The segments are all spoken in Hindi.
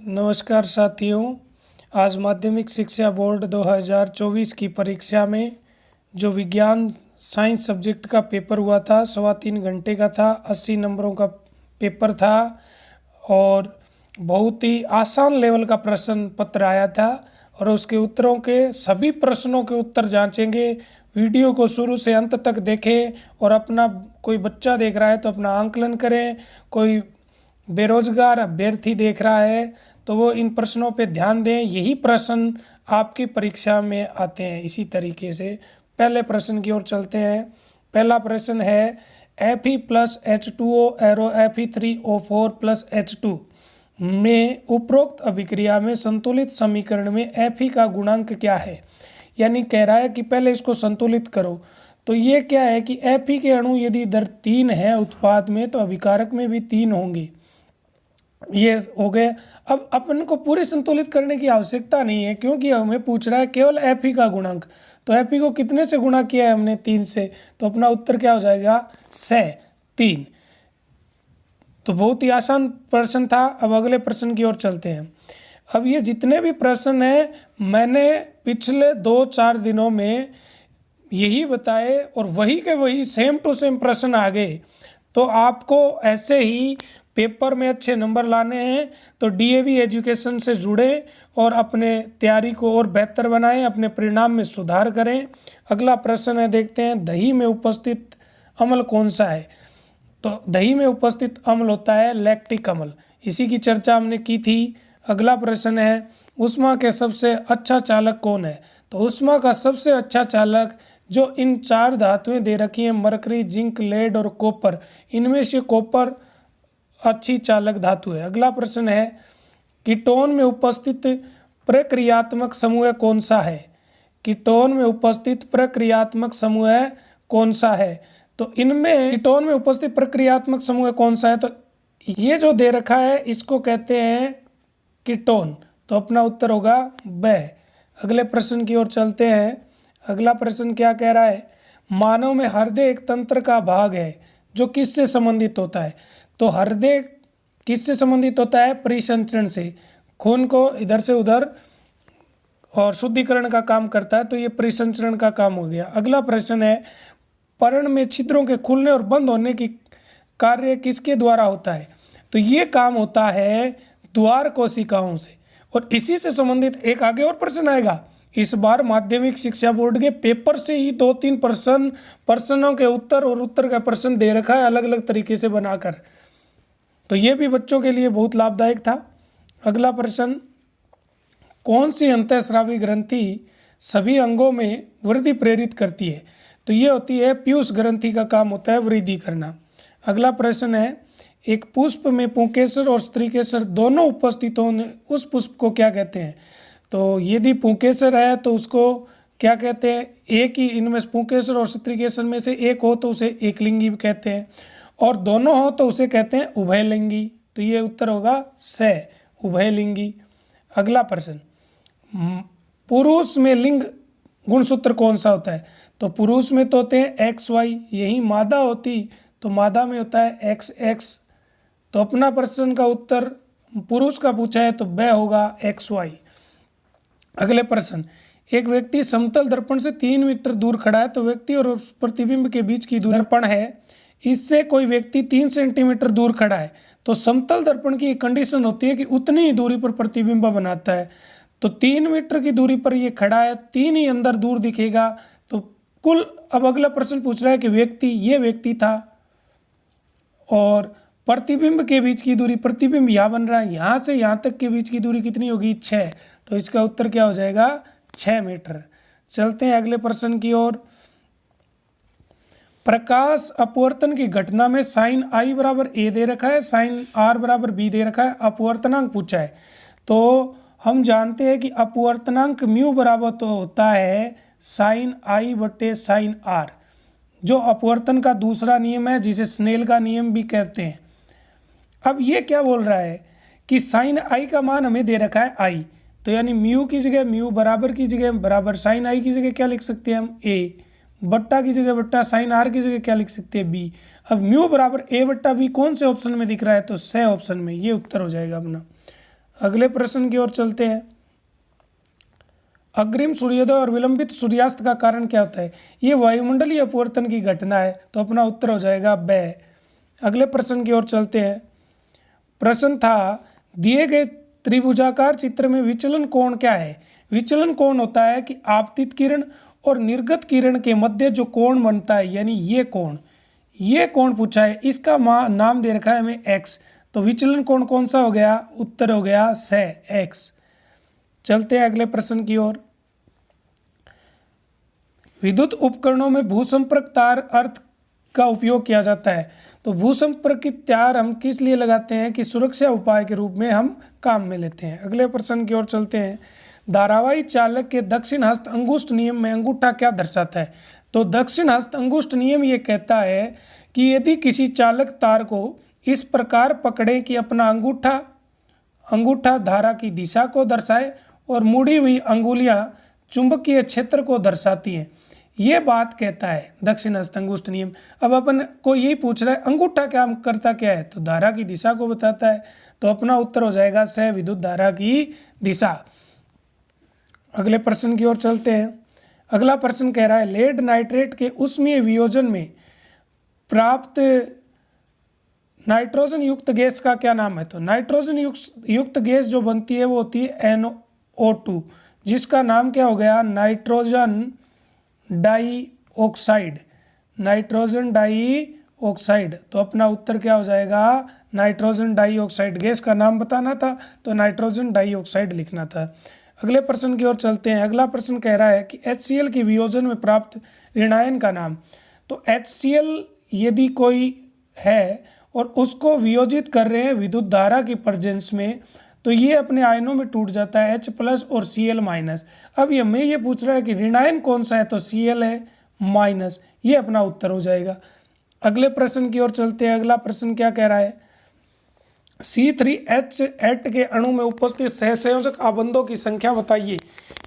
नमस्कार साथियों। आज माध्यमिक शिक्षा बोर्ड 2024 की परीक्षा में जो विज्ञान साइंस सब्जेक्ट का पेपर हुआ था 3.25 घंटे का था, 80 नंबरों का पेपर था और बहुत ही आसान लेवल का प्रश्न पत्र आया था और उसके उत्तरों के सभी प्रश्नों के उत्तर जांचेंगे। वीडियो को शुरू से अंत तक देखें और अपना कोई बच्चा देख रहा है तो अपना आंकलन करें, कोई बेरोजगार अभ्यर्थी देख रहा है तो वो इन प्रश्नों पे ध्यान दें। यही प्रश्न आपकी परीक्षा में आते हैं। इसी तरीके से पहले प्रश्न की ओर चलते हैं। पहला प्रश्न है Fe plus H2O arrow Fe3O4 plus H2 में उपरोक्त अभिक्रिया में संतुलित समीकरण में Fe का गुणांक क्या है। यानी कह रहा है कि पहले इसको संतुलित करो। तो ये क्या है कि Fe के अणु यदि इधर 3 है उत्पाद में तो अभिकारक में भी 3 होंगे। ये हो गए। अब अपन को पूरे संतुलित करने की आवश्यकता नहीं है क्योंकि हमें पूछ रहा है केवल Fe का गुणांक। तो Fe को कितने से गुणा किया है हमने 3 से, तो अपना उत्तर क्या हो जाएगा 3। तो बहुत ही आसान प्रश्न था। अब अगले प्रश्न की ओर चलते हैं। अब ये जितने भी प्रश्न हैं मैंने पिछले 2-4 दिनों में यही बताए और वही के वही सेम टू सेम प्रश्न आ गए। तो आपको ऐसे ही पेपर में अच्छे नंबर लाने हैं तो DAV एजुकेशन से जुड़ें और अपने तैयारी को और बेहतर बनाएं, अपने परिणाम में सुधार करें। अगला प्रश्न है, देखते हैं दही में उपस्थित अम्ल कौन सा है। तो दही में उपस्थित अम्ल होता है लैक्टिक अम्ल। इसी की चर्चा हमने की थी। अगला प्रश्न है ऊष्मा के सबसे अच्छा चालक कौन है। तो ऊष्मा का सबसे अच्छा चालक जो इन 4 धातुएं दे रखी हैं, मरकरी, जिंक, लेड और कॉपर, इनमें से कॉपर अच्छी चालक धातु है। अगला प्रश्न है कीटोन में उपस्थित प्रक्रियात्मक समूह कौन सा है। कीटोन में उपस्थित प्रक्रियात्मक समूह कौन सा है। तो इनमें कीटोन में उपस्थित प्रक्रियात्मक समूह कौन सा है, तो ये जो दे रखा है इसको कहते हैं कीटोन। तो अपना उत्तर होगा ब। अगले प्रश्न की ओर चलते हैं। अगला प्रश्न क्या कह रहा है, मानव में हृदय एक तंत्र का भाग है जो किससे संबंधित होता है। तो हृदय किससे संबंधित होता है, परिसंचरण से। खून को इधर से उधर और शुद्धिकरण का काम करता है, तो ये परिसंचरण का काम हो गया। अगला प्रश्न है पर्ण में छिद्रों के खुलने और बंद होने की कार्य किसके द्वारा होता है। तो ये काम होता है द्वार कोशिकाओं से। और इसी से संबंधित एक आगे और प्रश्न आएगा। इस बार माध्यमिक शिक्षा बोर्ड के पेपर से ही 2-3 प्रश्नों के उत्तर और उत्तर का प्रश्न दे रखा है अलग अलग तरीके से बनाकर। तो ये भी बच्चों के लिए बहुत लाभदायक था। अगला प्रश्न, कौन सी अंतःस्रावी ग्रंथि सभी अंगों में वृद्धि प्रेरित करती है। तो ये होती है पीयूष ग्रंथि का काम होता है वृद्धि करना। अगला प्रश्न है एक पुष्प में पुंकेसर और स्त्रीकेसर दोनों उपस्थित होने उस पुष्प को क्या कहते हैं। तो यदि पुंकेसर है तो उसको क्या कहते हैं, एक ही इनमें पुंकेसर और स्त्रीकेसर में से एक हो तो उसे एकलिंगी कहते हैं और दोनों हो तो उसे कहते हैं उभयलिंगी। तो ये उत्तर होगा स, उभयलिंगी। अगला प्रश्न, पुरुष में लिंग गुणसूत्र कौन सा होता है। तो पुरुष में तो होते हैं XY, यही मादा होती तो मादा में होता है XX। तो अपना प्रश्न का उत्तर पुरुष का पूछा है तो ब होगा XY। अगले प्रश्न, एक व्यक्ति समतल दर्पण से 3 मीटर दूर खड़ा है तो व्यक्ति और उस प्रतिबिंब के बीच की दूरी दर्पण है, इससे कोई व्यक्ति 3 सेंटीमीटर दूर खड़ा है। तो समतल दर्पण की एक कंडीशन होती है कि उतनी ही दूरी पर प्रतिबिंब बनाता है। तो 3 मीटर की दूरी पर ये खड़ा है, 3 ही अंदर दूर दिखेगा। तो कुल अब अगला प्रश्न पूछ रहा है कि ये व्यक्ति था और प्रतिबिंब के बीच की दूरी, प्रतिबिंब यहाँ बन रहा है, यहाँ से यहाँ तक के बीच की दूरी कितनी होगी 6। तो इसका उत्तर क्या हो जाएगा 6 मीटर। चलते हैं अगले प्रश्न की ओर। प्रकाश अपवर्तन की घटना में साइन I बराबर A दे रखा है, साइन R बराबर B दे रखा है, अपवर्तनांक पूछा है। तो हम जानते हैं कि अपवर्तनांक म्यू बराबर तो होता है साइन I बटे साइन R, जो अपवर्तन का दूसरा नियम है जिसे स्नेल का नियम भी कहते हैं। अब ये क्या बोल रहा है कि साइन I का मान हमें दे रखा है I, तो यानी म्यू की जगह म्यू बराबर की जगह बराबर साइन I की जगह क्या लिख सकते हैं हम A, बट्टा की जगह बट्टा साइन R की जगह क्या लिख सकते हैं B। अब म्यू बराबर A बट्टा B कौन से ऑप्शन में दिख रहा है, तो स ऑप्शन में, ये उत्तर हो जाएगा अपना। अगले प्रश्न की ओर चलते हैं। अग्रिम सूर्योदय और विलंबित सूर्यास्त का कारण क्या होता है? ये वायुमंडलीय अपवर्तन की घटना है, तो अपना उत्तर हो जाएगा ब। अगले प्रश्न की ओर चलते हैं। प्रश्न था, दिए गए त्रिभुजाकार चित्र में विचलन कोण क्या है? विचलन कोण होता है कि आपतित किरण और निर्गत किरण के मध्य जो कोण बनता है, यानी ये कोण पूछा है। इसका नाम दे रखा है हमें एक्स, तो विचलन कोण कौन सा हो गया? उत्तर हो गया स एक्स। चलते हैं अगले प्रश्न की ओर। विद्युत उपकरणों में भूसंपर्क तार अर्थ का उपयोग किया जाता है। तो भूसंपर्क की तार हम किस लिए लगाते हैं? कि सुरक्षा उपाय के रूप में हम काम में लेते हैं। अगले प्रश्न की ओर चलते हैं। धारावाही चालक के दक्षिण हस्त अंगुष्ठ नियम में अंगूठा क्या दर्शाता है? तो दक्षिण हस्त अंगुष्ठ नियम ये कहता है कि यदि किसी चालक तार को इस प्रकार पकड़े कि अपना अंगूठा धारा की दिशा को दर्शाए और मुड़ी हुई अंगुलियां चुंबकीय क्षेत्र को दर्शाती हैं, ये बात कहता है दक्षिण हस्त अंगुष्ठ नियम। अब अपन को यही पूछ रहा है अंगूठा क्या करता क्या है? तो धारा की दिशा को बताता है, तो अपना उत्तर हो जाएगा स विद्युत धारा की दिशा। अगले प्रश्न की ओर चलते हैं। अगला प्रश्न कह रहा है, लेड नाइट्रेट के ऊष्मीय वियोजन में प्राप्त नाइट्रोजन युक्त गैस का क्या नाम है? तो नाइट्रोजन युक्त गैस जो बनती है वो होती है NO2, जिसका नाम क्या हो गया? Nitrogen dioxide. नाइट्रोजन डाइऑक्साइड, तो अपना उत्तर क्या हो जाएगा? Nitrogen dioxide. गैस का नाम बताना था तो नाइट्रोजन डाइऑक्साइड लिखना था। अगले प्रश्न की ओर चलते हैं। अगला प्रश्न कह रहा है कि HCl की वियोजन में प्राप्त ऋणायन का नाम। तो HCl यदि कोई है और उसको वियोजित कर रहे हैं विद्युत धारा की प्रेजेंस में, तो ये अपने आयनों में टूट जाता है H+ और Cl-। अब ये हमें ये पूछ रहा है कि ऋणायन कौन सा है? तो Cl है माइनस, ये अपना उत्तर हो जाएगा। अगले प्रश्न की ओर चलते हैं। अगला प्रश्न क्या कह रहा है? C3H8 के अणु में उपस्थित सहसंयोजक आबंधों की संख्या बताइए।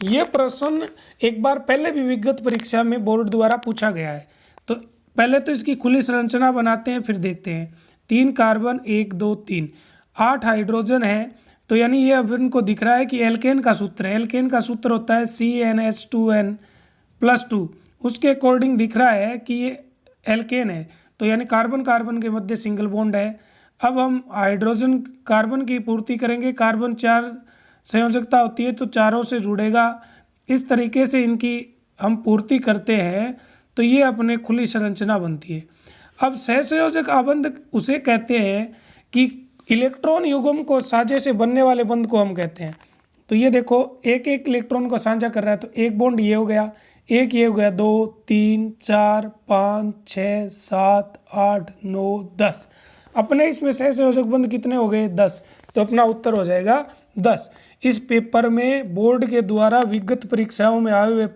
ये प्रश्न एक बार पहले भी विगत परीक्षा में बोर्ड द्वारा पूछा गया है। तो पहले तो इसकी खुली संरचना बनाते हैं, फिर देखते हैं। 3 कार्बन 1 2 3, 8 हाइड्रोजन है, तो यानी ये अब इनको दिख रहा है कि एल्केन का सूत्र है। एल्केन का सूत्र होता है CnH2n+2। उसके अकॉर्डिंग दिख रहा है कि ये एल्केन है, तो यानी कार्बन कार्बन के मध्य सिंगल बॉन्ड है। अब हम हाइड्रोजन कार्बन की पूर्ति करेंगे। कार्बन 4 संयोजकता होती है, तो चारों से जुड़ेगा। इस तरीके से इनकी हम पूर्ति करते हैं, तो ये अपने खुली संरचना बनती है। अब सहसंयोजक आबंध उसे कहते हैं कि इलेक्ट्रॉन युग्म को साझे से बनने वाले बंध को हम कहते हैं। तो ये देखो, एक एक इलेक्ट्रॉन को साझा कर रहा है, तो एक बॉन्ड ये हो गया, एक ये हो गया, 2 3 4 5 6 7 8 9 10। अपने इसमें सहसंयोजक बंध कितने हो गए? 10। तो अपना उत्तर हो जाएगा 10। इस पेपर में बोर्ड के द्वारा विगत परीक्षाओं में आए हुए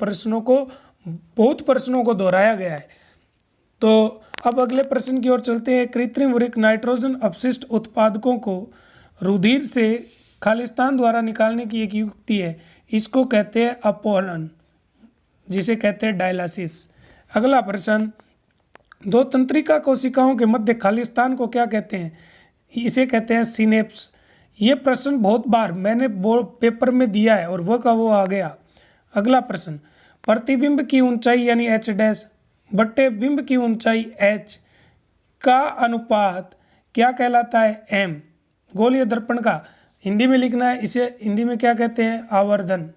बहुत प्रश्नों को दोहराया गया है। तो अब अगले प्रश्न की ओर चलते हैं। कृत्रिम वृक्क नाइट्रोजन अपशिष्ट उत्पादकों को रुधिर से खालिस्तान द्वारा निकालने की एक युक्ति है, इसको कहते हैं अपहरण, जिसे कहते हैं डायलिसिस। अगला प्रश्न, 2 तंत्रिका कोशिकाओं के मध्य खालिस्तान को क्या कहते हैं? इसे कहते हैं सिनेप्स। ये प्रश्न बहुत बार मैंने पेपर में दिया है और वो का वो आ गया। अगला प्रश्न, प्रतिबिंब की ऊंचाई यानी H' बट्टे बिंब की ऊंचाई H का अनुपात क्या कहलाता है? M। गोलीय दर्पण का हिंदी में लिखना है, इसे हिंदी में क्या कहते हैं? आवर्धन।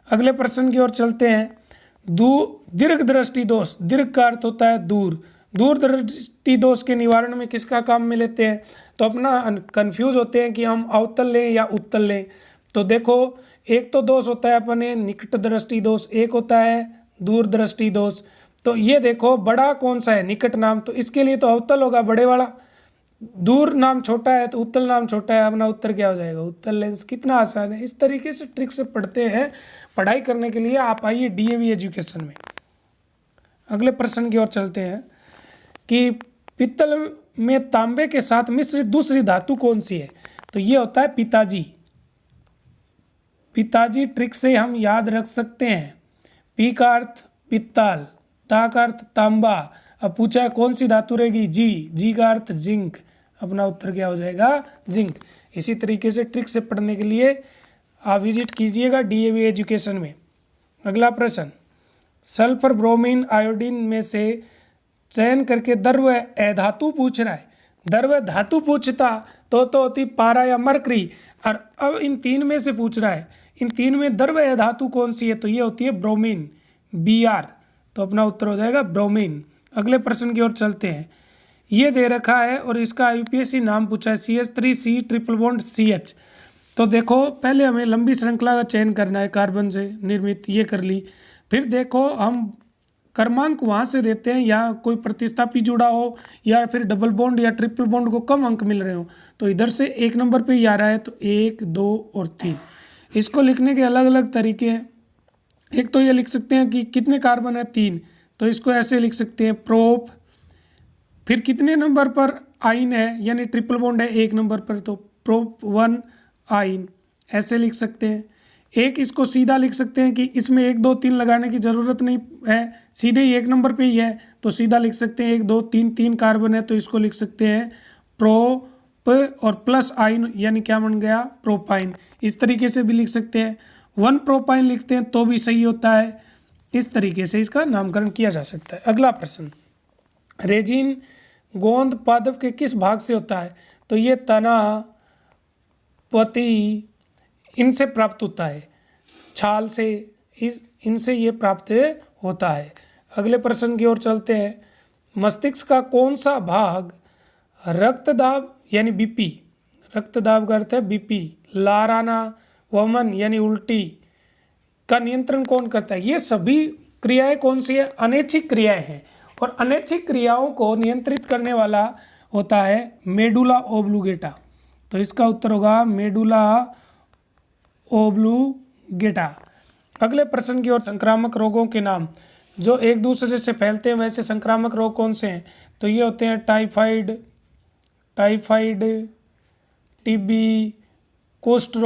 अगले प्रश्न की ओर चलते हैं। दीर्घ दृष्टि दोष, दीर्घ का अर्थ होता है दूर। दूर दृष्टि दोष के निवारण में किसका काम में लेते हैं? तो अपना कंफ्यूज होते हैं कि हम अवतल लें या उत्तल लें। तो देखो, एक तो दोष होता है अपने निकट दृष्टि दोष, एक होता है दूर दृष्टि दोष। तो ये देखो, बड़ा कौन सा है? निकट नाम, तो इसके लिए तो अवतल होगा बड़े वाला। दूर नाम छोटा है तो उत्तल नाम छोटा है, अपना उत्तर क्या हो जाएगा? उत्तल लेंस। कितना आसान है। इस तरीके से ट्रिक से पढ़ते हैं। पढ़ाई करने के लिए आप आइए DAV एजुकेशन में। अगले प्रश्न की ओर चलते हैं कि पित्तल में तांबे के साथ मिश्रित दूसरी धातु कौन सी है? तो ये होता है पिताजी। पिताजी ट्रिक से हम याद रख सकते हैं। पी का अर्थ पित्तल, ता का अर्थ तांबा। अब पूछा है कौन सी धातु रहेगी? जी का अर्थ जिंक। अपना उत्तर क्या हो जाएगा? जिंक। इसी तरीके से ट्रिक से पढ़ने के लिए आप विजिट कीजिएगा DAV एजुकेशन में। अगला प्रश्न, सल्फर, ब्रोमीन, आयोडीन में से चयन करके द्रव्य अधातु पूछ रहा है। द्रव्य धातु पूछता तो होती पारा या मरकरी, और अब इन तीन में से पूछ रहा है, इन तीन में द्रव्य धातु कौन सी है, तो ये होती है ब्रोमीन, Br। तो अपना उत्तर हो जाएगा ब्रोमीन। अगले प्रश्न की ओर चलते हैं। ये दे रखा है और इसका UPSC नाम पूछा है, CH3C ट्रिपल बॉन्ड CH। तो देखो पहले हमें लंबी श्रृंखला का चयन करना है कार्बन से निर्मित, ये कर ली। फिर देखो हम क्रमांक वहाँ से देते हैं, या कोई प्रतिस्थापी जुड़ा हो या फिर डबल बॉन्ड या ट्रिपल बॉन्ड को कम अंक मिल रहे हो, तो इधर से 1 नंबर पे ही आ रहा है, तो 1, 2 और 3। इसको लिखने के अलग अलग तरीके हैं। एक तो ये लिख सकते हैं कि कितने कार्बन है, 3, तो इसको ऐसे लिख सकते हैं प्रोप। फिर कितने नंबर पर आइन है, यानी ट्रिपल बॉन्ड है 1 नंबर पर, तो प्रोप 1 आइन, ऐसे लिख सकते हैं। एक इसको सीधा लिख सकते हैं कि इसमें 1, 2, 3 लगाने की ज़रूरत नहीं है, सीधे ही 1 नंबर पे ही है, तो सीधा लिख सकते हैं 1, 2, 3 कार्बन है, तो इसको लिख सकते हैं प्रोप और प्लस आइन, यानी क्या बन गया, प्रोपाइन। इस तरीके से भी लिख सकते हैं। 1 प्रोपाइन लिखते हैं तो भी सही होता है। इस तरीके से इसका नामकरण किया जा सकता है। अगला प्रश्न, रेजिन गोंद पादप के किस भाग से होता है, तो ये तना, पत्ती, इनसे प्राप्त होता है, छाल से, इनसे ये प्राप्त होता है। अगले प्रश्न की ओर चलते हैं। मस्तिष्क का कौन सा भाग रक्तदाब यानी BP, रक्तदाब का अर्थ है BP, लाराना, वमन यानी उल्टी का नियंत्रण कौन करता है। ये सभी क्रियाएं कौन सी है, अनैच्छिक क्रियाएं हैं, और अनैच्छिक क्रियाओं को नियंत्रित करने वाला होता है मेडुला ओब्लुगेटा। तो इसका उत्तर होगा मेडुला ओब्लुगेटा। अगले प्रश्न की ओर, संक्रामक रोगों के नाम, जो एक दूसरे से फैलते हैं वैसे संक्रामक रोग कौन से हैं, तो ये होते हैं टाइफाइड, TB, कुष्ठ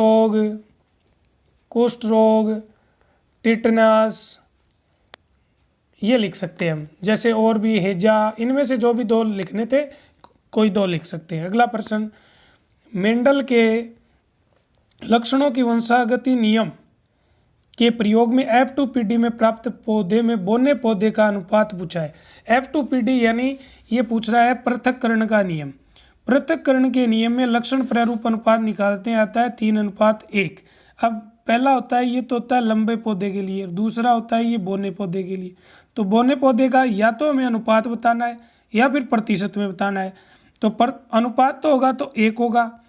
रोग, टिटनस, ये लिख सकते हैं हम। जैसे और भी हैजा, इनमें से जो भी 2 लिखने थे कोई 2 लिख सकते हैं। अगला प्रश्न, मेंडल के लक्षणों की वंशागति नियम के प्रयोग में F2PD में प्राप्त पौधे में बोने पौधे का अनुपात पूछा है। F2PD यानी ये पूछ रहा है पृथक्करण का नियम। पृथक्करण के नियम में लक्षण प्रारूप अनुपात निकालते हैं, आता है 3:1। अब पहला होता है, ये तो होता है लंबे पौधे के लिए, दूसरा होता है ये बोने पौधे के लिए। तो बोने पौधे का या तो हमें अनुपात बताना है या फिर प्रतिशत में बताना है। तो अनुपात तो होगा तो 1 होगा,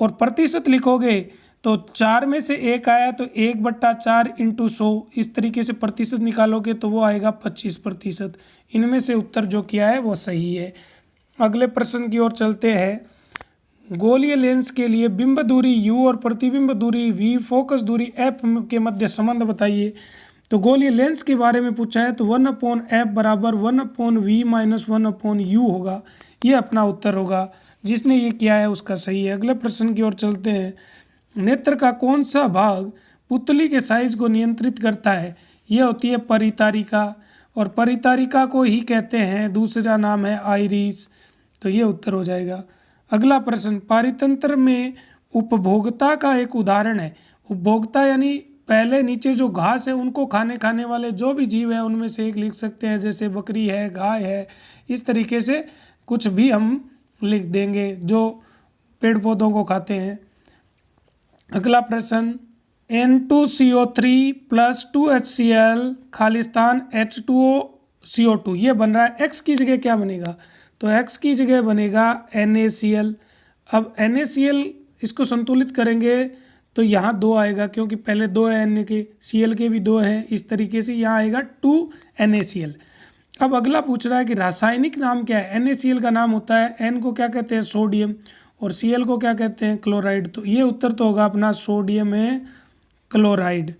और प्रतिशत लिखोगे तो 4 में से 1 आया तो 1/4 × 100, इस तरीके से प्रतिशत निकालोगे तो वो आएगा 25%। इनमें से उत्तर जो किया है वो सही है। अगले प्रश्न की ओर चलते हैं। गोलीय लेंस के लिए बिंब दूरी u और प्रतिबिंब दूरी v, फोकस दूरी f के मध्य संबंध बताइए। तो गोलीय लेंस के बारे में पूछा है, तो 1/f बराबर 1/v - 1/u होगा। ये अपना उत्तर होगा। जिसने ये किया है उसका सही है। अगले प्रश्न की ओर चलते हैं। नेत्र का कौन सा भाग पुतली के साइज को नियंत्रित करता है, यह होती है परितारिका, और परितारिका को ही कहते हैं, दूसरा नाम है आइरिस। तो ये उत्तर हो जाएगा। अगला प्रश्न, पारितंत्र में उपभोक्ता का एक उदाहरण है। उपभोक्ता यानी पहले नीचे जो घास है उनको खाने वाले जो भी जीव है उनमें से एक लिख सकते हैं, जैसे बकरी है, गाय है, इस तरीके से कुछ भी हम लिख देंगे जो पेड़ पौधों को खाते हैं। अगला प्रश्न, N2CO3 + 2HCl खालिस्तान H2CO2 ये बन रहा है, x की जगह क्या बनेगा, तो x की जगह बनेगा NaCl। अब NaCl इसको संतुलित करेंगे तो यहाँ 2 आएगा, क्योंकि पहले 2 है Na के, Cl के भी 2 हैं, इस तरीके से यहाँ आएगा 2NaCl। अब अगला पूछ रहा है कि रासायनिक नाम क्या है। NaCl का नाम होता है, N को क्या कहते हैं, सोडियम, और Cl को क्या कहते हैं, क्लोराइड। तो ये उत्तर तो होगा अपना सोडियम है क्लोराइड।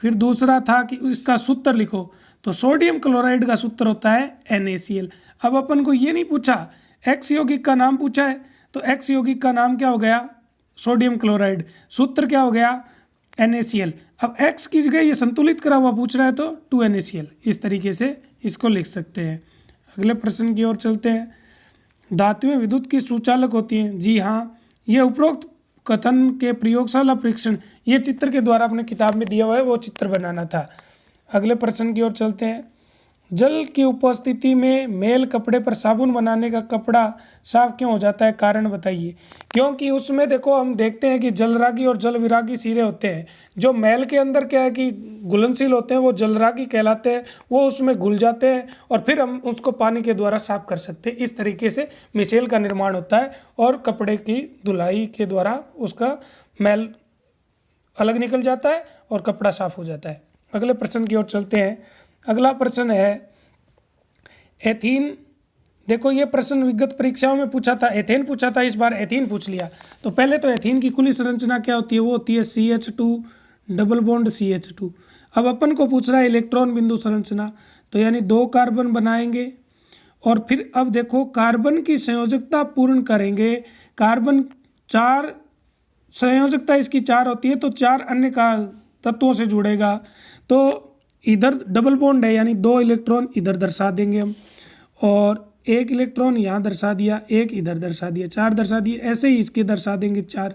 फिर दूसरा था कि इसका सूत्र लिखो, तो सोडियम क्लोराइड का सूत्र होता है NaCl। अब अपन को ये नहीं पूछा, X यौगिक का नाम पूछा है, तो X यौगिक का नाम क्या हो गया, सोडियम क्लोराइड, सूत्र क्या हो गया, NaCl। अब X की जगह ये संतुलित करा हुआ पूछ रहा है तो 2NaCl, इस तरीके से इसको लिख सकते हैं। अगले प्रश्न की ओर चलते हैं। धातुएं विद्युत की सुचालक होती हैं। जी हाँ, ये उपरोक्त कथन के प्रयोगशाला परीक्षण, ये चित्र के द्वारा अपने किताब में दिया हुआ है, वो चित्र बनाना था। अगले प्रश्न की ओर चलते हैं। जल की उपस्थिति में मेल कपड़े पर साबुन बनाने का कपड़ा साफ क्यों हो जाता है, कारण बताइए। क्योंकि उसमें देखो हम देखते हैं कि जलरागी और जल विरागी सिरे होते हैं। जो मेल के अंदर क्या है कि घुलनशील होते हैं, वो जलरागी कहलाते हैं, वो उसमें घुल जाते हैं और फिर हम उसको पानी के द्वारा साफ कर सकते हैं। इस तरीके से मिसेल का निर्माण होता है और कपड़े की धुलाई के द्वारा उसका मैल अलग निकल जाता है और कपड़ा साफ हो जाता है। अगले प्रश्न की ओर चलते हैं। अगला प्रश्न है एथीन। देखो ये प्रश्न विगत परीक्षाओं में पूछा था, एथेन पूछा था, इस बार एथीन पूछ लिया। तो पहले तो एथीन की खुली संरचना क्या होती है, वो होती है CH2 डबल बॉन्ड CH2। अब अपन को पूछ रहा है इलेक्ट्रॉन बिंदु संरचना, तो यानी 2 कार्बन बनाएंगे और फिर अब देखो कार्बन की संयोजकता पूर्ण करेंगे। कार्बन 4 संयोजकता इसकी 4 होती है, तो 4 अन्य का तत्वों से जुड़ेगा। तो इधर डबल बॉन्ड है यानी 2 इलेक्ट्रॉन इधर दर्शा देंगे हम, और 1 इलेक्ट्रॉन यहाँ दर्शा दिया, 1 इधर दर्शा दिया, 4 दर्शा दिए, ऐसे ही इसके दर्शा देंगे 4।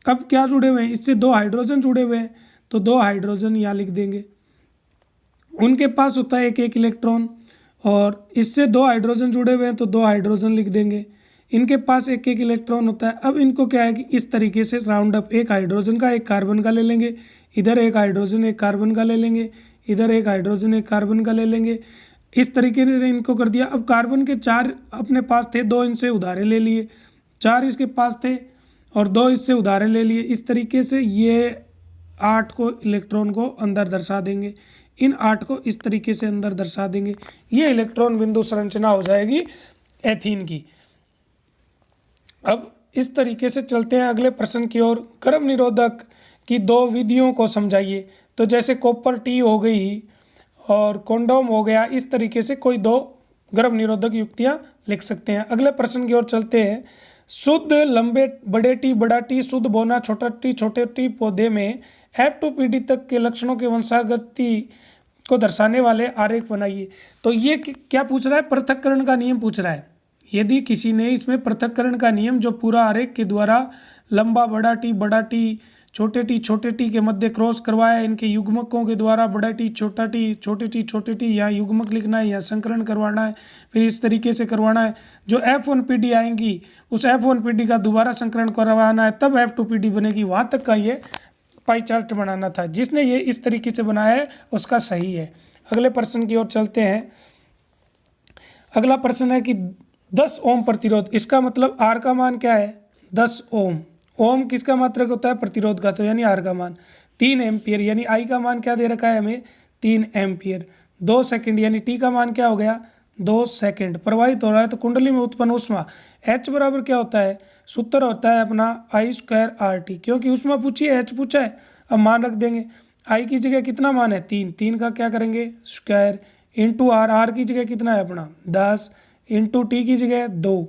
अब क्या जुड़े हुए हैं, इससे 2 हाइड्रोजन जुड़े हुए हैं, तो 2 हाइड्रोजन यहाँ लिख देंगे। उनके पास होता है 1 इलेक्ट्रॉन, और इससे 2 हाइड्रोजन जुड़े हुए हैं, तो 2 हाइड्रोजन लिख देंगे। इनके पास 1 इलेक्ट्रॉन होता है। अब इनको क्या है कि इस तरीके से राउंड अप, 1 हाइड्रोजन का 1 कार्बन का ले लेंगे, इधर 1 हाइड्रोजन 1 कार्बन का ले लेंगे, इधर 1 हाइड्रोजन 1 कार्बन का ले लेंगे। इस तरीके से इनको कर दिया। अब कार्बन के 4 अपने पास थे, 2 इनसे उधारे ले लिए, 4 इसके पास थे और 2 इससे उधारे ले लिए। इस तरीके से ये 8 को इलेक्ट्रॉन को अंदर दर्शा देंगे, इन 8 को इस तरीके से अंदर दर्शा देंगे। ये इलेक्ट्रॉन बिंदु संरचना हो जाएगी एथीन की। अब इस तरीके से चलते हैं अगले प्रश्न की ओर। गर्भ निरोधक की 2 विधियों को समझाइए। तो जैसे कॉपर टी हो गई और कॉन्डोम हो गया, इस तरीके से कोई 2 गर्भ निरोधक युक्तियाँ लिख सकते हैं। अगले प्रश्न की ओर चलते हैं। शुद्ध लंबे बड़े टी बड़ा टी, शुद्ध बोना छोटा टी छोटे टी पौधे में F2PD तक के लक्षणों के वंशागति को दर्शाने वाले आरेख बनाइए। तो ये क्या पूछ रहा है, पृथक्करण का नियम पूछ रहा है। यदि किसी ने इसमें पृथक्करण का नियम जो पूरा आरेख के द्वारा लंबा बड़ा टी छोटे टी के मध्य क्रॉस करवाया, इनके युग्मकों के द्वारा बड़ा टी छोटे टी यहाँ युग्मक लिखना है, यहाँ संकरण करवाना है, फिर इस तरीके से करवाना है। जो F1PD आएंगी उस F1PD का दोबारा संकरण करवाना है, तब F2PD बनेगी। वहाँ तक का ये पाई चार्ट बनाना था। जिसने ये इस तरीके से बनाया है उसका सही है। अगले प्रश्न की ओर चलते हैं। अगला प्रश्न है कि 10 ओम प्रतिरोध, इसका मतलब आर का मान क्या है, 10 ओम। ओम किसका मात्रक होता है, प्रतिरोध का, तो यानी आर का मान 3 एम्पियर, यानी आई का मान क्या दे रखा है हमें, 3 एम्पियर। 2 सेकंड यानी टी का मान क्या हो गया, 2 सेकंड प्रवाहित हो रहा है। तो कुंडली में उत्पन्न ऊष्मा H बराबर क्या होता है, सूत्र होता है अपना I²RT, क्योंकि ऊष्मा पूछी है, H पूछा है, अब मान रख देंगे। I की जगह कितना मान है, 3 का क्या करेंगे स्क्वायर, इंटू आर की जगह कितना है अपना 10, इंटू टी की जगह 2।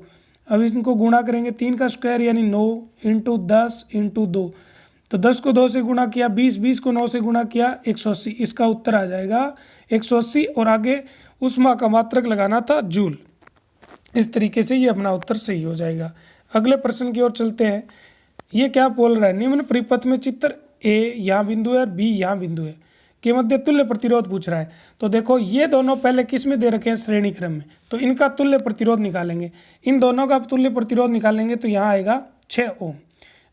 अब इनको गुणा करेंगे, 3 का स्क्वायर यानी 9 इंटू 10 इंटू 2, तो 10 को 2 से गुणा किया 20, 20 को 9 से गुणा किया 180। इसका उत्तर आ जाएगा 180, और आगे ऊष्मा का मात्रक लगाना था जूल। इस तरीके से ये अपना उत्तर सही हो जाएगा। अगले प्रश्न की ओर चलते हैं। ये क्या बोल रहा है, निम्न परिपथ में चित्र ए यहाँ बिंदु है और बी यहाँ बिंदु है के मध्य तुल्य प्रतिरोध पूछ रहा है। तो देखो ये दोनों पहले किस में दे रखे हैं, श्रेणी क्रम में, तो इनका तुल्य प्रतिरोध निकालेंगे। इन दोनों का तुल्य प्रतिरोध निकालेंगे तो यहाँ आएगा 6 ओम।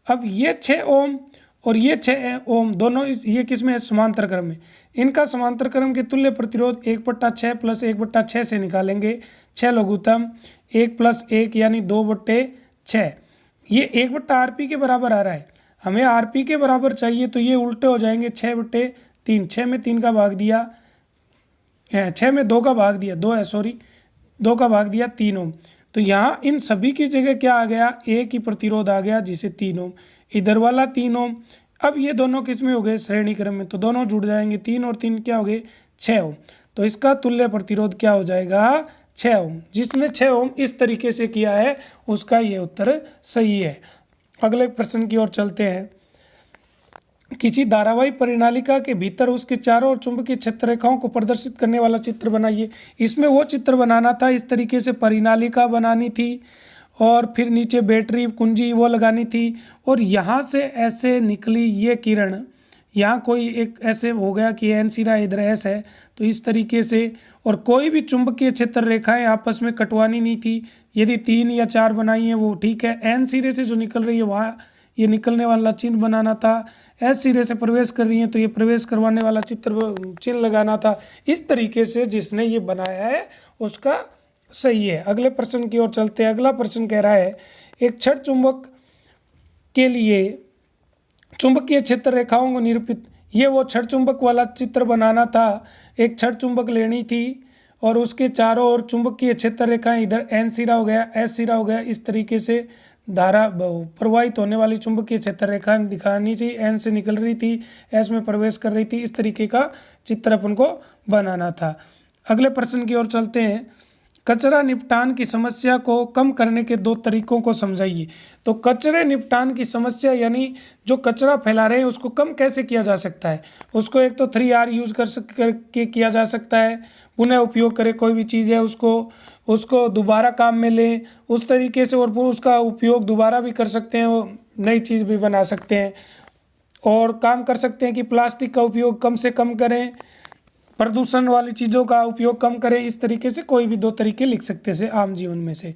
अब ये 6 ओम और ये 6 ओम दोनों ये किस में है, समांतर क्रम में। इनका समांतर क्रम के तुल्य प्रतिरोध 1/6 प्लस 1/6 से निकालेंगे। 6 लघुत्तम 1 + 1 यानी 2/6। ये 1/RP के बराबर आ रहा है, हमें RP के बराबर चाहिए, तो ये उल्टे हो जाएंगे। 6/3, 6 में 3 का भाग दिया, 6 में 2 का भाग दिया, 2 है सॉरी, 2 का भाग दिया 3 ओम। तो यहाँ इन सभी की जगह क्या आ गया, एक ही प्रतिरोध आ गया जिसे 3 ओम, इधर वाला 3 ओम। अब ये दोनों किस में हो गए, श्रेणी क्रम में, तो दोनों जुड़ जाएंगे। 3 और 3 क्या हो गए, 6 ओम। तो इसका तुल्य प्रतिरोध क्या हो जाएगा, 6 ओम। जिसने 6 ओम इस तरीके से किया है उसका ये उत्तर सही है। अगले प्रश्न की ओर चलते हैं। किसी धारावाही परिनालिका के भीतर उसके चारों ओर चुंबकीय क्षेत्र रेखाओं को प्रदर्शित करने वाला चित्र बनाइए। इसमें वो चित्र बनाना था, इस तरीके से परिनालिका बनानी थी और फिर नीचे बैटरी कुंजी वो लगानी थी, और यहाँ से ऐसे निकली ये किरण, यहाँ कोई एक ऐसे हो गया कि एन सिरा इधर एस है, तो इस तरीके से। और कोई भी चुंबकीय क्षेत्र रेखाएं आपस में कटवानी नहीं थी, यदि 3 या 4 बनाई हैं वो ठीक है। एन सिरे से जो निकल रही है वहाँ ये निकलने वाला चिन्ह बनाना था, एस सिरे से प्रवेश कर रही है तो ये प्रवेश करवाने वाला चिन्ह लगाना था। इस तरीके से जिसने ये बनाया है उसका सही है। अगले प्रश्न की ओर चलते हैं। अगला प्रश्न कह रहा है एक छड़ चुंबक के लिए चुंबकीय क्षेत्र रेखाओं को निरूपित, ये वो छड़ चुंबक वाला चित्र बनाना था। एक छड़ चुंबक लेनी थी और उसके चारों ओर चुंबकीय क्षेत्र रेखाएं, इधर एन सिरा हो गया, एस सिरा हो गया, इस तरीके से धारा प्रवाहित होने वाली चुंबकीय क्षेत्र रेखा दिखानी चाहिए। एन से निकल रही थी, एस में प्रवेश कर रही थी, इस तरीके का चित्र अपन को बनाना था। अगले प्रश्न की ओर चलते हैं। कचरा निपटान की समस्या को कम करने के 2 तरीकों को समझाइए। तो कचरे निपटान की समस्या यानी जो कचरा फैला रहे हैं उसको कम कैसे किया जा सकता है। उसको एक तो 3R यूज करके किया जा सकता है, पुनः उपयोग करें, कोई भी चीज़ है उसको दोबारा काम में लें उस तरीके से, और उसका उपयोग दोबारा भी कर सकते हैं, वो नई चीज़ भी बना सकते हैं। और काम कर सकते हैं कि प्लास्टिक का उपयोग कम से कम करें, प्रदूषण वाली चीज़ों का उपयोग कम करें। इस तरीके से कोई भी 2 तरीके लिख सकते हैं आम जीवन में से।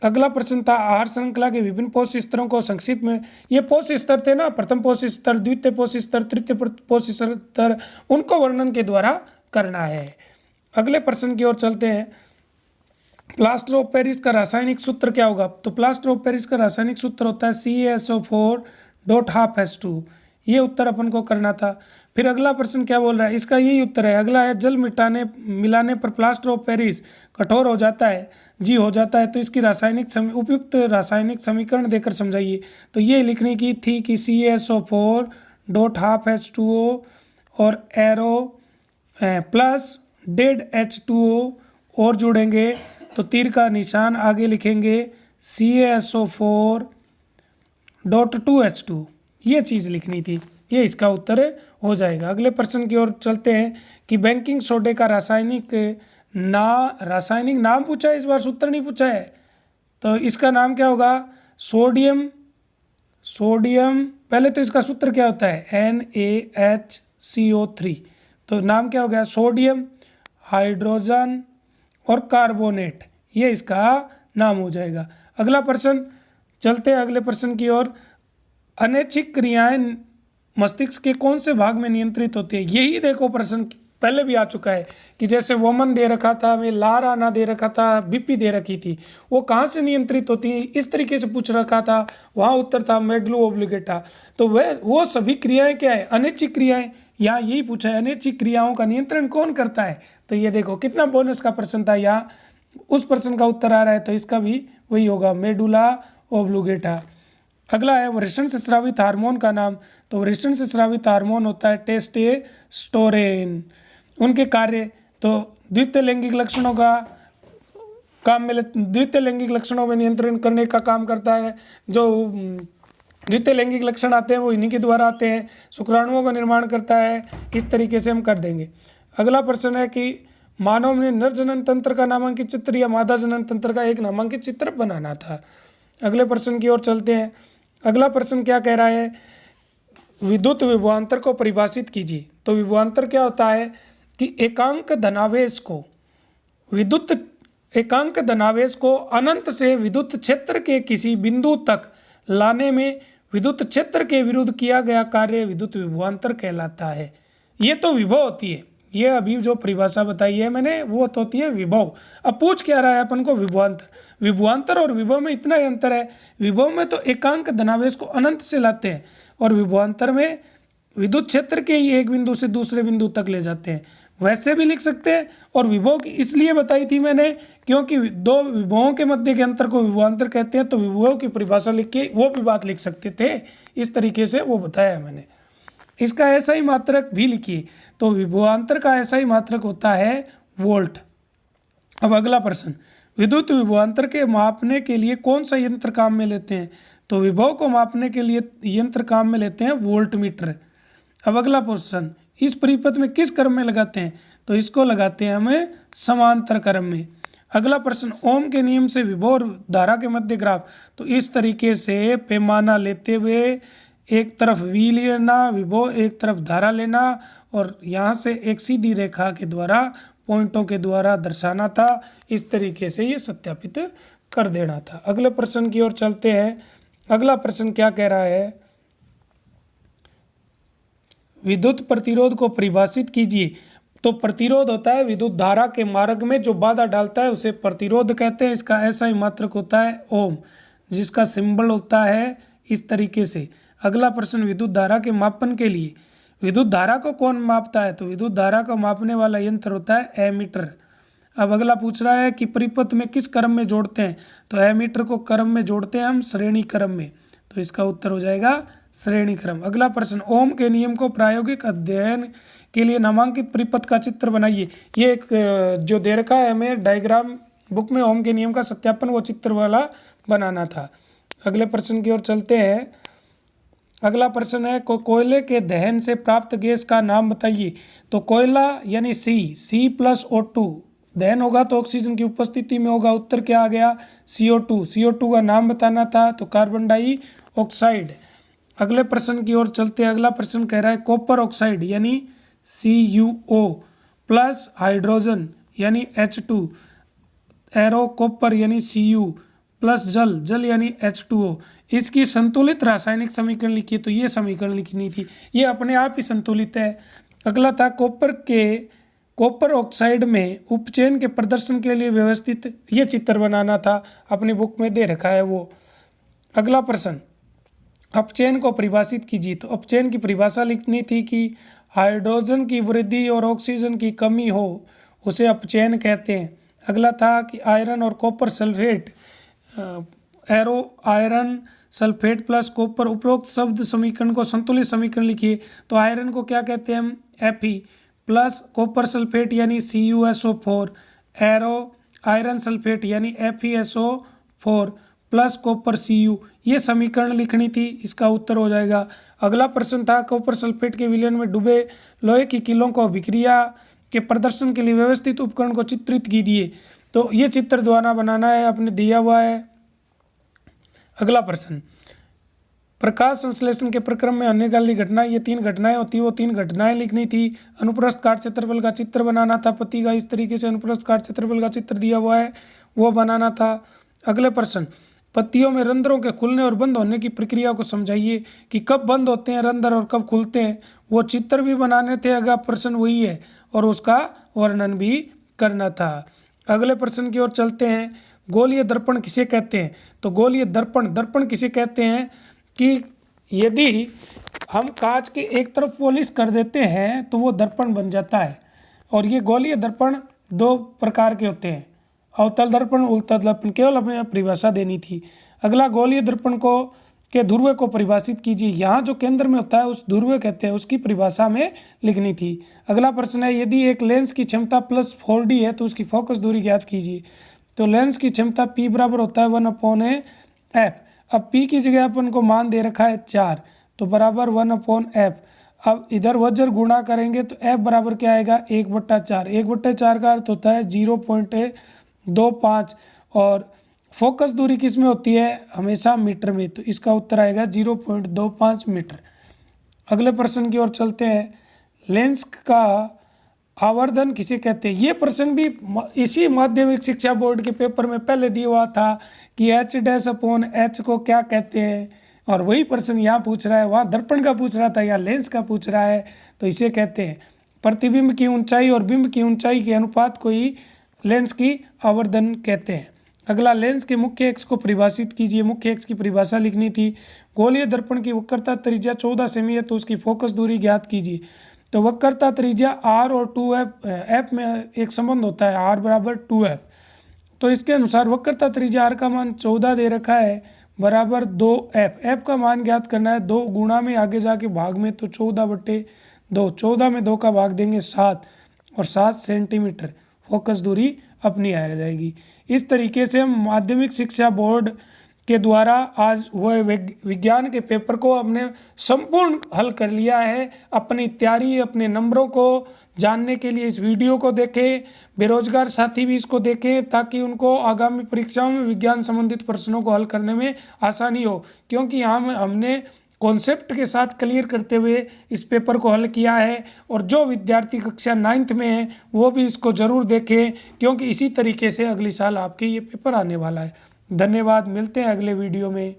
अगला प्रश्न था आहार श्रृंखला के विभिन्न पोष स्तरों को संक्षिप्त में, ये पोष स्तर थे ना, प्रथम पोष स्तर, द्वितीय पोष स्तर, तृतीय पोष स्तर, उनको वर्णन के द्वारा करना है। अगले प्रश्न की ओर चलते हैं। प्लास्टर ऑफ पेरिस का रासायनिक सूत्र क्या होगा। तो प्लास्टर ऑफ पेरिस का रासायनिक सूत्र होता है CaSO4.2H2। ये उत्तर अपन को करना था। फिर अगला प्रश्न क्या बोल रहा है, इसका यही उत्तर है। अगला है जल मिलाने पर प्लास्टर ऑफ पेरिस कठोर हो जाता है, जी हो जाता है, तो इसकी उपयुक्त रासायनिक समीकरण देकर समझाइए। तो ये लिखने की थी कि CaSO4.2H2O और एरो प्लस डेड H2O और जुड़ेंगे तो तीर का निशान आगे लिखेंगे CaSO4.2H2, ये चीज़ लिखनी थी, ये इसका उत्तर हो जाएगा। अगले प्रश्न की ओर चलते हैं कि बेकिंग सोडे का रासायनिक नाम पूछा है, इस बार सूत्र नहीं पूछा है। तो इसका नाम क्या होगा, सोडियम पहले तो इसका सूत्र क्या होता है NaHCO3, तो नाम क्या हो गया, सोडियम हाइड्रोजन और कार्बोनेट, ये इसका नाम हो जाएगा। अगला प्रश्न चलते हैं अगले प्रश्न की ओर। अनैच्छिक क्रियाएं मस्तिष्क के कौन से भाग में नियंत्रित होती है। यही देखो प्रश्न पहले भी आ चुका है कि जैसे वोमन दे रखा था, हमें लार आना दे रखा था, बीपी दे रखी थी, वो कहाँ से नियंत्रित होती है, इस तरीके से पूछ रखा था। वहाँ उत्तर था मेडुला ऑब्लिंगेटा। तो वो सभी क्रियाएं क्या है, अनैच्छिक क्रियाएं। यहाँ यही पूछा है अनैच्छिक क्रियाओं का नियंत्रण कौन करता है। तो ये देखो कितना बोनस का प्रश्न था, यहाँ उस प्रश्न का उत्तर आ रहा है, तो इसका भी वही होगा मेडुला ऑब्लिंगेटा। अगला है वृषण से स्रावित हार्मोन का नाम। तो वृषण से स्रावित हार्मोन होता है टेस्टोस्टेरोन। उनके कार्य तो द्वितीय लैंगिक लक्षणों में नियंत्रण करने का काम करता है। जो द्वितीय लैंगिक लक्षण आते हैं वो इन्हीं के द्वारा आते हैं, शुक्राणुओं का निर्माण करता है। इस तरीके से हम कर देंगे। अगला प्रश्न है कि मानव में नर जनन तंत्र का नामांकित चित्र या मादा जनन तंत्र का एक नामांकित चित्र बनाना था। अगले प्रश्न की ओर चलते हैं। अगला प्रश्न क्या कह रहा है, विद्युत विभवांतर को परिभाषित कीजिए। तो विभवांतर क्या होता है कि एकांक धनावेश को अनंत से विद्युत क्षेत्र के किसी बिंदु तक लाने में विद्युत क्षेत्र के विरुद्ध किया गया कार्य विद्युत विभवांतर कहलाता है। ये तो विभव होती है, ये अभी जो परिभाषा बताई है मैंने वो तो होती है विभव। अब पूछ क्या रहा है अपन को, विभवांतर और विभव में इतना ही अंतर है। विभव में तो एकांक धनावेश को अनंत से लाते हैं और विभवांतर में विद्युत क्षेत्र के ही एक बिंदु से दूसरे बिंदु तक ले जाते हैं। वैसे भी लिख सकते हैं, और विभव की इसलिए बताई थी मैंने क्योंकि 2 विभवों के मध्य के अंतर को विभवांतर कहते हैं। तो विभव की परिभाषा लिख के वो भी बात लिख सकते थे, इस तरीके से वो बताया मैंने। इसका ऐसा ही मात्रक भी लिखिए। तो विभवांतर का ऐसा ही मात्रक होता है वोल्ट। अब अगला प्रश्न, विद्युत विभवांतर के मापने के लिए कौन सा यंत्र काम में लेते हैं। तो विभव को मापने के लिए यंत्र काम में लेते हैं वोल्ट मीटर। अब अगला प्रश्न, इस परिपथ में किस क्रम में लगाते हैं। तो इसको लगाते हैं हमें समांतर क्रम में। अगला प्रश्न, ओम के नियम से विभव और धारा के मध्य ग्राफ। तो इस तरीके से पैमाना लेते हुए एक तरफ V लेना, विभव एक तरफ धारा लेना, और यहाँ से एक सीधी रेखा के द्वारा पॉइंटों के द्वारा दर्शाना था। इस तरीके से ये सत्यापित कर देना था। अगले प्रश्न की ओर चलते हैं। अगला प्रश्न क्या कह रहा है, विद्युत प्रतिरोध को परिभाषित कीजिए। तो प्रतिरोध होता है विद्युत धारा के मार्ग में जो बाधा डालता है उसे प्रतिरोध कहते हैं। इसका ऐसा ही मात्रक होता है ओम, जिसका सिंबल होता है इस तरीके से। अगला प्रश्न, विद्युत धारा के मापन के लिए। विद्युत धारा को कौन मापता है? तो विद्युत धारा को मापने वाला यंत्र होता है एमीटर। अब अगला पूछ रहा है कि परिपथ में किस क्रम में जोड़ते हैं? तो एमीटर को क्रम में जोड़ते हैं हम श्रेणी क्रम में। तो इसका उत्तर हो जाएगा श्रेणी क्रम। अगला प्रश्न, ओम के नियम को प्रायोगिक अध्ययन के लिए नामांकित परिपथ का चित्र बनाइए। ये एक जो दे रखा है हमें डायग्राम बुक में, ओम के नियम का सत्यापन वो चित्र वाला बनाना था। अगले प्रश्न की ओर चलते हैं। अगला प्रश्न है, कोयले के दहन से प्राप्त गैस का नाम बताइए। तो कोयला यानी C+O2 दहन होगा तो ऑक्सीजन की उपस्थिति में होगा। उत्तर क्या आ गया? CO2 का नाम बताना था, तो कार्बन डाइऑक्साइड। अगले प्रश्न की ओर चलते हैं। अगला प्रश्न कह रहा है, कॉपर ऑक्साइड यानी CuO प्लस हाइड्रोजन यानी H2, एरो कॉपर यानी Cu प्लस जल यानी H2O, इसकी संतुलित रासायनिक समीकरण लिखिए। तो ये समीकरण लिखनी थी, ये अपने आप ही संतुलित है। अगला था, कॉपर ऑक्साइड में उपचयन के प्रदर्शन के लिए व्यवस्थित, ये चित्र बनाना था, अपनी बुक में दे रखा है वो। अगला प्रश्न, अपचयन को परिभाषित कीजिए। तो अपचयन की परिभाषा लिखनी थी कि हाइड्रोजन की वृद्धि और ऑक्सीजन की कमी हो उसे अपचयन कहते हैं। अगला था कि आयरन और copper sulphate, arrow iron sulphate plus copper, उपरोक्त शब्द समीकरण को संतुलित समीकरण लिखिए। तो आयरन को क्या कहते हैं हम? Fe प्लस कॉपर सल्फेट यानी CuSO4, एरो आयरन सल्फेट यानी FeSO4 प्लस कॉपर Cu, ये समीकरण लिखनी थी। इसका उत्तर हो जाएगा। अगला प्रश्न था, कॉपर सल्फेट के विलयन में डूबे लोहे की कीलों को अभिक्रिया के प्रदर्शन के लिए व्यवस्थित उपकरण को चित्रित कीजिए। तो ये चित्र द्वारा बनाना है, आपने दिया हुआ है। अगला प्रश्न, प्रकाश संश्लेषण के प्रक्रम में होने वाली घटनाएं, ये 3 घटनाएं होती है, वो 3 घटनाएं लिखनी थी। अनुप्रस्थ काट क्षेत्रफल का चित्र बनाना था पत्ती का, इस तरीके से अनुप्रस्थ काट क्षेत्रफल का चित्र दिया हुआ है, वो बनाना था। अगले प्रश्न, पत्तियों में रंध्रों के खुलने और बंद होने की प्रक्रिया को समझाइए कि कब बंद होते हैं रंध्र और कब खुलते हैं, वो चित्र भी बनाने थे। अगला प्रश्न वही है और उसका वर्णन भी करना था। अगले प्रश्न की ओर चलते हैं। गोलीय दर्पण किसे कहते हैं? तो गोलीय दर्पण किसे कहते हैं कि यदि हम कांच के एक तरफ पॉलिश कर देते हैं तो वो दर्पण बन जाता है। और ये गोलीय दर्पण 2 प्रकार के होते हैं, अवतल दर्पण, उल्तल दर्पण, केवल अपने परिभाषा देनी थी। अगला, गोलीय दर्पण को के ध्रुव को परिभाषित कीजिए। यहाँ जो केंद्र में होता है उस ध्रुव कहते हैं, उसकी परिभाषा में लिखनी थी। अगला प्रश्न है, यदि एक लेंस की क्षमता +4D है तो उसकी फोकस दूरी ज्ञात कीजिए। तो लेंस की क्षमता P बराबर होता है 1/f। अब P की जगह अपन को मान दे रखा है 4, तो बराबर 1/f। अब इधर वज्र गुणा करेंगे तो f बराबर क्या आएगा? 1/4। 1/4 का अर्थ होता है 0.25, और फोकस दूरी किस में होती है? हमेशा मीटर में, तो इसका उत्तर आएगा 0.25 मीटर। अगले प्रश्न की ओर चलते हैं। लेंस का आवर्धन किसे कहते हैं? ये प्रश्न भी इसी माध्यमिक शिक्षा बोर्ड के पेपर में पहले दिया हुआ था कि H' को क्या कहते हैं, और वही प्रश्न यहाँ पूछ रहा है। वहाँ दर्पण का पूछ रहा था, यहाँ लेंस का पूछ रहा है। तो इसे कहते हैं प्रतिबिंब की ऊंचाई और बिंब की ऊंचाई के अनुपात को ही लेंस की आवर्धन कहते हैं। अगला, लेंस के मुख्य अक्ष को परिभाषित कीजिए। मुख्य अक्ष की परिभाषा लिखनी थी। गोलीय दर्पण की वक्रता त्रिज्या 14 सेमी है तो उसकी फोकस दूरी ज्ञात कीजिए। तो वक्रता त्रिज्या R और 2f में एक संबंध होता है, R बराबर 2f। तो इसके अनुसार वक्रता त्रिज्या R का मान 14 दे रखा है, बराबर 2f। f का मान ज्ञात करना है, 2 गुणा में आगे जाके भाग में, तो 14/2। 14 में 2 का भाग देंगे 7, और 7 सेंटीमीटर फोकस दूरी अपनी आ जाएगी। इस तरीके से हम माध्यमिक शिक्षा बोर्ड के द्वारा आज हुए विज्ञान के पेपर को हमने संपूर्ण हल कर लिया है। अपनी तैयारी, अपने नंबरों को जानने के लिए इस वीडियो को देखें। बेरोजगार साथी भी इसको देखें ताकि उनको आगामी परीक्षाओं में विज्ञान संबंधित प्रश्नों को हल करने में आसानी हो, क्योंकि हमने कॉन्सेप्ट के साथ क्लियर करते हुए इस पेपर को हल किया है। और जो विद्यार्थी कक्षा 9th में है वो भी इसको ज़रूर देखें, क्योंकि इसी तरीके से अगले साल आपके ये पेपर आने वाला है। धन्यवाद, मिलते हैं अगले वीडियो में।